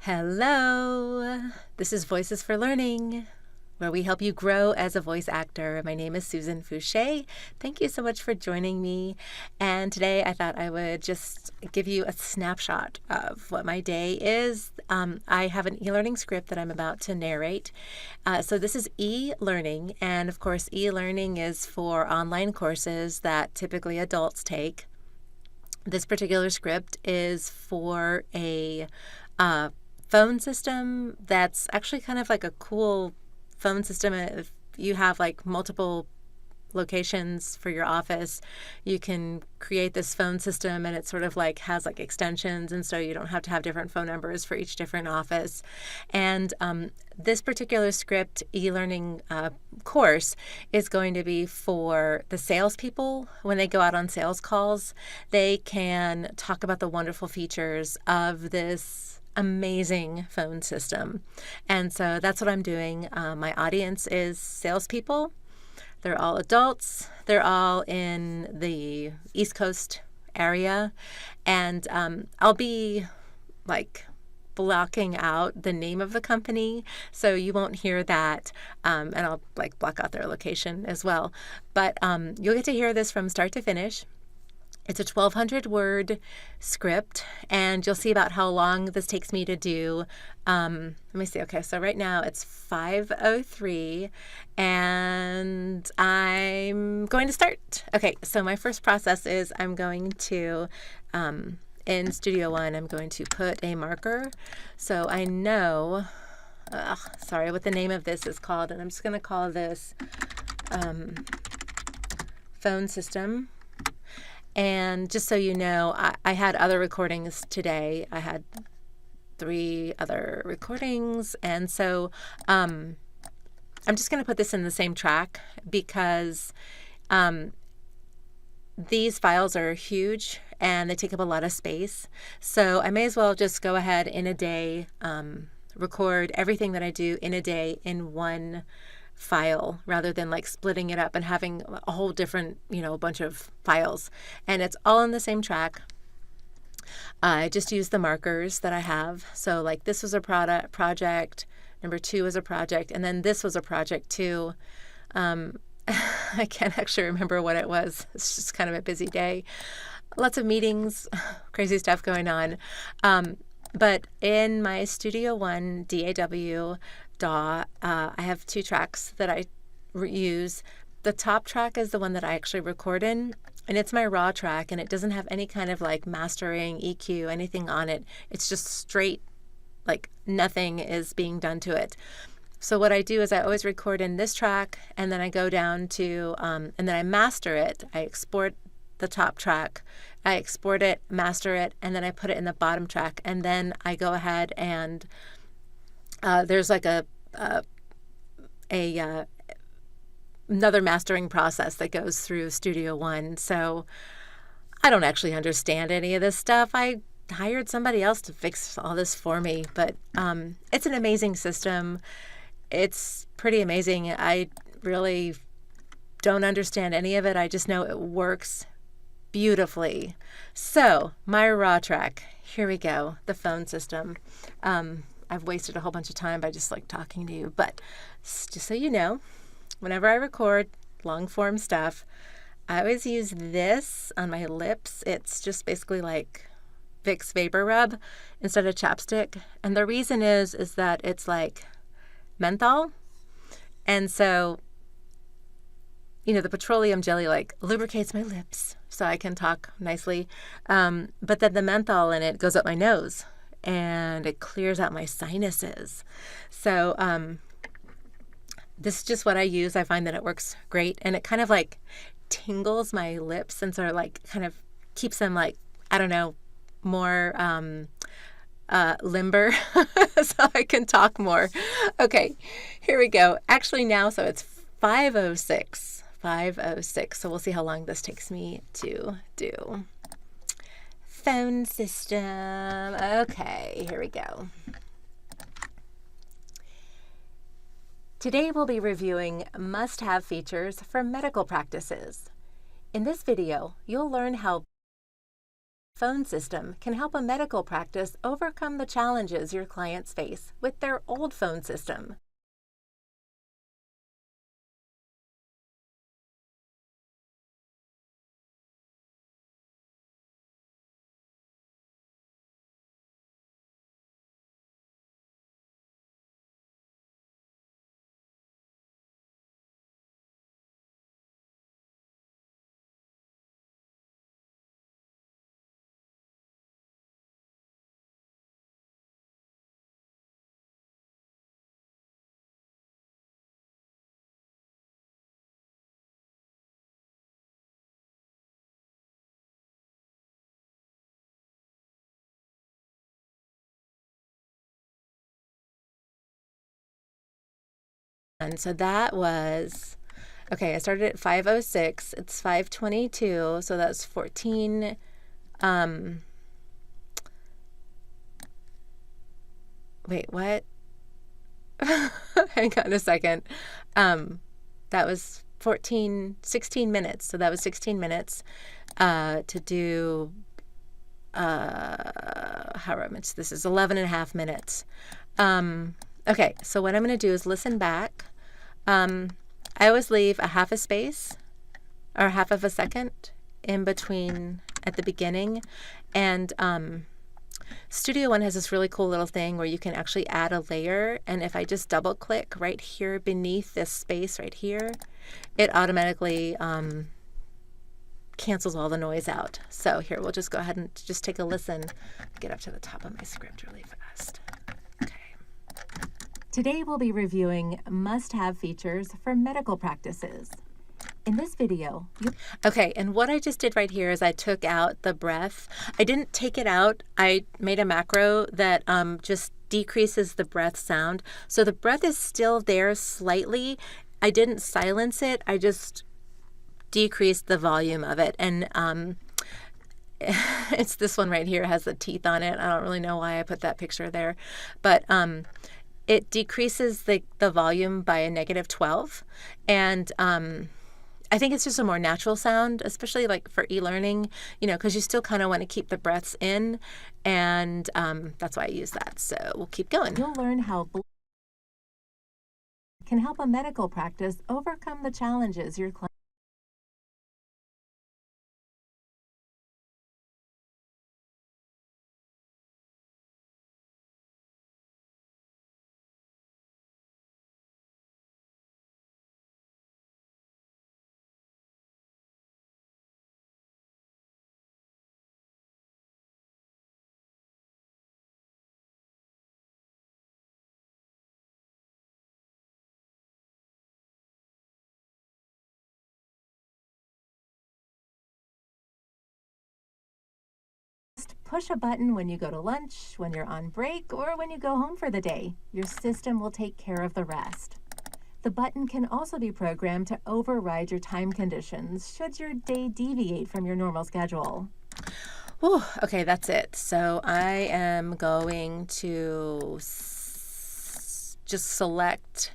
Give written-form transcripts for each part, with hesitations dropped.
Hello, this is Voices for Learning, where we help you grow as a voice actor. My name is Susan Fouché. Thank you so much for joining me. And today I thought I would just give you a snapshot of what my day is. I have an e-learning script that I'm about to narrate. So this is e-learning, and of course e-learning is for online courses that typically adults take. This particular script is for a phone system that's actually kind of like a cool phone system. If you have like multiple locations for your office, you can create this phone system, and it sort of like has like extensions, and so you don't have to have different phone numbers for each different office. And this particular script e-learning course is going to be for the salespeople. When they go out on sales calls, they can talk about the wonderful features of this amazing phone system. And so that's what I'm doing. My audience is salespeople. They're all adults. They're all in the East Coast area. And I'll be like blocking out the name of the company, so you won't hear that. And I'll like block out their location as well. But you'll get to hear this from start to finish. It's a 1,200 word script, and you'll see about how long this takes me to do. Let me see. Okay, so right now it's 5:03, and I'm going to start. Okay, so my first process is I'm going to, in Studio One, I'm going to put a marker so I know, sorry, what the name of this is called, and I'm just going to call this phone system. And just so you know, I had other recordings today. I had 3 other recordings. And so I'm just going to put this in the same track because these files are huge and they take up a lot of space. So I may as well just go ahead in a day, record everything that I do in a day in one file rather than like splitting it up and having a whole different, bunch of files. And it's all in the same track. I just use the markers that I have. So like this was a project, number 2 was a project, and then this was a project too. I can't actually remember what it was. It's just kind of a busy day. Lots of meetings, crazy stuff going on. But in my Studio One DAW, I have 2 tracks that I use. The top track is the one that I actually record in, and it's my raw track, and it doesn't have any kind of like mastering, EQ, anything on it. It's just straight, like nothing is being done to it. So what I do is I always record in this track, and then I go down to, and then I master it. I export the top track, I export it, master it, and then I put it in the bottom track, and then I go ahead and there's like another mastering process that goes through Studio One. So I don't actually understand any of this stuff. I hired somebody else to fix all this for me, but it's an amazing system. It's pretty amazing. I really don't understand any of it. I just know it works beautifully. So my raw track, here we go, the phone system. I've wasted a whole bunch of time by just like talking to you, but just so you know, whenever I record long form stuff, I always use this on my lips. It's just basically like Vicks Vapor Rub instead of chapstick. And the reason is that it's like menthol. And so, the petroleum jelly like lubricates my lips so I can talk nicely. But then the menthol in it goes up my nose and it clears out my sinuses. So this is just what I use. I find that it works great, and it kind of like tingles my lips and sort of like kind of keeps them like, I don't know, more limber so I can talk more. Okay, here we go. Actually now, so it's 5:06. 5:06. So we'll see how long this takes me to do. Phone system. Okay, here we go. Today we'll be reviewing must-have features for medical practices. In this video, you'll learn how phone system can help a medical practice overcome the challenges your clients face with their old phone system. And so that was, okay, I started at 5:06. It's 5:22, so that's 14. Wait, what? Hang on a second. That was 16 minutes. So that was 16 minutes to do, however much this is, 11 and a half minutes. Okay, so what I'm going to do is listen back. I always leave a half a space or half of a second in between at the beginning. And Studio One has this really cool little thing where you can actually add a layer. And if I just double click right here beneath this space right here, it automatically cancels all the noise out. So here, we'll just go ahead and just take a listen. Get up to the top of my script really fast. Today we'll be reviewing must-have features for medical practices. In this video, okay, and what I just did right here is I took out the breath. I didn't take it out. I made a macro that just decreases the breath sound. So the breath is still there slightly. I didn't silence it. I just decreased the volume of it. And it's this one right here, has the teeth on it. I don't really know why I put that picture there. But it decreases the volume by a -12. And I think it's just a more natural sound, especially like for e-learning, because you still kind of want to keep the breaths in. And that's why I use that. So we'll keep going. You'll learn how can help a medical practice overcome the challenges your client. Push a button when you go to lunch, when you're on break, or when you go home for the day. Your system will take care of the rest. The button can also be programmed to override your time conditions should your day deviate from your normal schedule. Whew, okay, that's it. So I am going to just select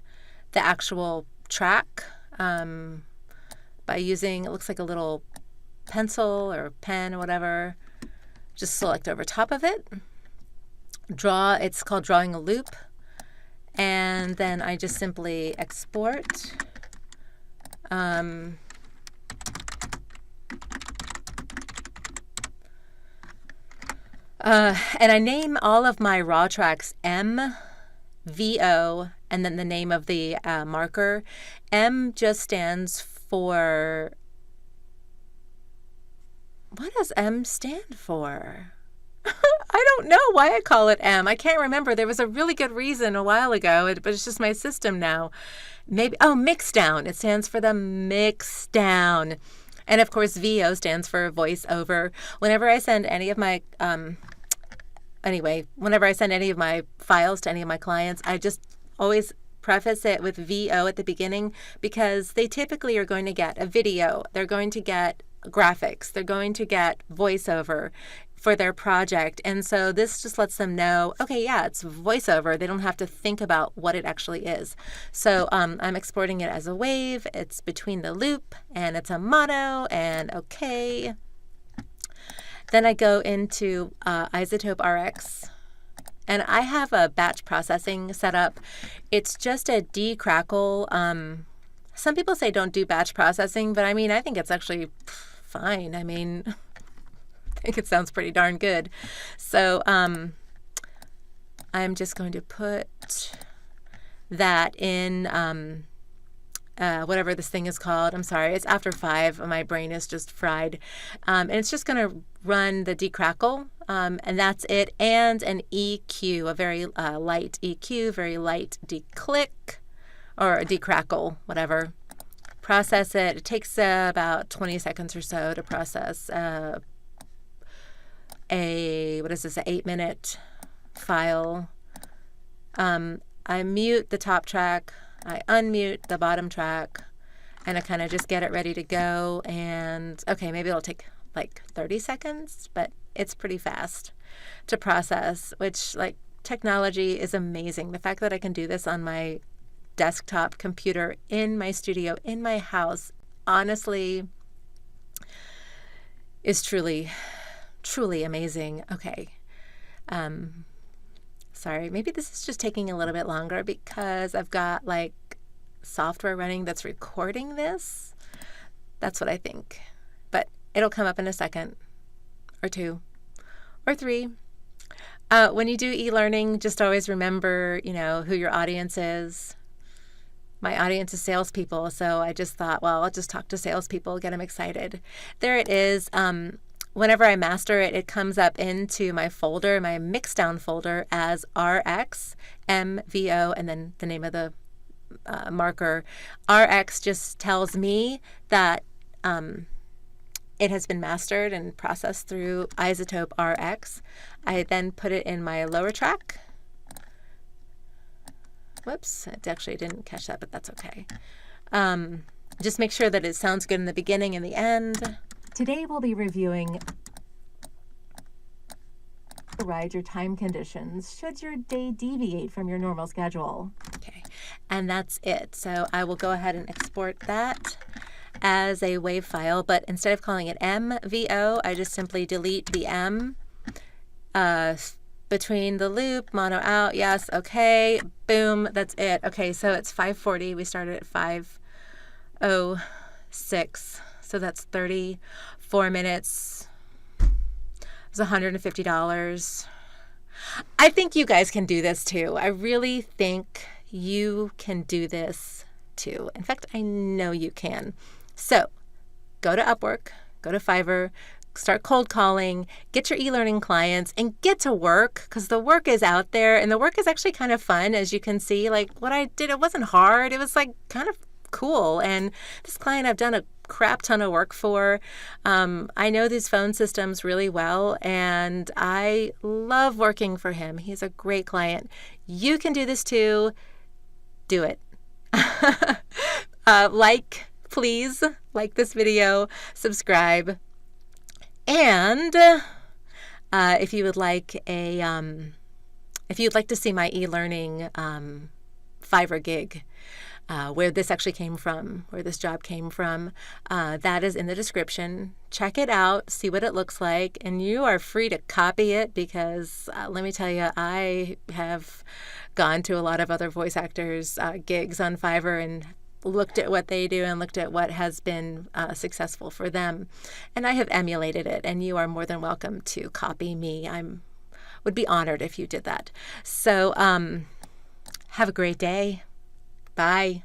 the actual track by using, it looks like a little pencil or pen or whatever. Just select over top of it. Draw, it's called drawing a loop. And then I just simply export. And I name all of my raw tracks M, VO, and then the name of the marker. M just stands for, what does M stand for? I don't know why I call it M. I can't remember. There was a really good reason a while ago, but it's just my system now. Maybe, oh, mix down. It stands for the mix down. And of course, VO stands for voice over. Whenever I send any of my, whenever I send any of my files to any of my clients, I just always preface it with VO at the beginning, because they typically are going to get a video. They're going to get graphics. They're going to get voiceover for their project. And so this just lets them know, okay, yeah, it's voiceover. They don't have to think about what it actually is. So I'm exporting it as a wave. It's between the loop and it's a motto and okay. Then I go into iZotope RX, and I have a batch processing set up. It's just a decrackle. Some people say don't do batch processing, but I mean, I think it's actually fine. I mean, I think it sounds pretty darn good. So I'm just going to put that in whatever this thing is called. I'm sorry, it's after 5. My brain is just fried. And it's just going to run the decrackle, and that's it. And an EQ, a very light EQ, very light declick, or a decrackle, whatever. Process it. It takes about 20 seconds or so to process what is this, an 8-minute file. I mute the top track, I unmute the bottom track, and I kind of just get it ready to go. And okay, maybe it'll take like 30 seconds, but it's pretty fast to process, which, like, technology is amazing. The fact that I can do this on my desktop computer in my studio, in my house, honestly is truly, truly amazing. Okay. Sorry, maybe this is just taking a little bit longer because I've got like software running that's recording this. That's what I think. But it'll come up in a second or 2 or 3. When you do e-learning, just always remember, who your audience is. My audience is salespeople, so I just thought, well, I'll just talk to salespeople, get them excited. There it is. Whenever I master it, it comes up into my folder, my Mixdown folder, as RX, MVO, and then the name of the marker. RX just tells me that it has been mastered and processed through iZotope RX. I then put it in my lower track. Whoops, it actually didn't catch that, but that's okay. Just make sure that it sounds good in the beginning and the end. Today we'll be reviewing your time conditions should your day deviate from your normal schedule. Okay, and that's it. So I will go ahead and export that as a WAV file, but instead of calling it MVO, I just simply delete the M between the loop, mono out, yes, okay, boom, that's it. Okay, so it's 5:40. We started at 5:06. So that's 34 minutes. It was $150. I think you guys can do this too. I really think you can do this too. In fact, I know you can. So go to Upwork, go to Fiverr, start cold calling, get your e-learning clients, and get to work, because the work is out there, and the work is actually kind of fun. As you can see, like what I did, it wasn't hard. It was like kind of cool. And this client I've done a crap ton of work for. I know these phone systems really well, and I love working for him. He's a great client. You can do this too. Do it. Please like this video, subscribe, and if you would like to see my e-learning Fiverr gig, where this actually came from, where this job came from, that is in the description. Check it out, see what it looks like, and you are free to copy it, because let me tell you, I have gone to a lot of other voice actors' gigs on Fiverr and looked at what they do and looked at what has been successful for them, and I have emulated it, and you are more than welcome to copy me. Would be honored if you did that. So have a great day. Bye.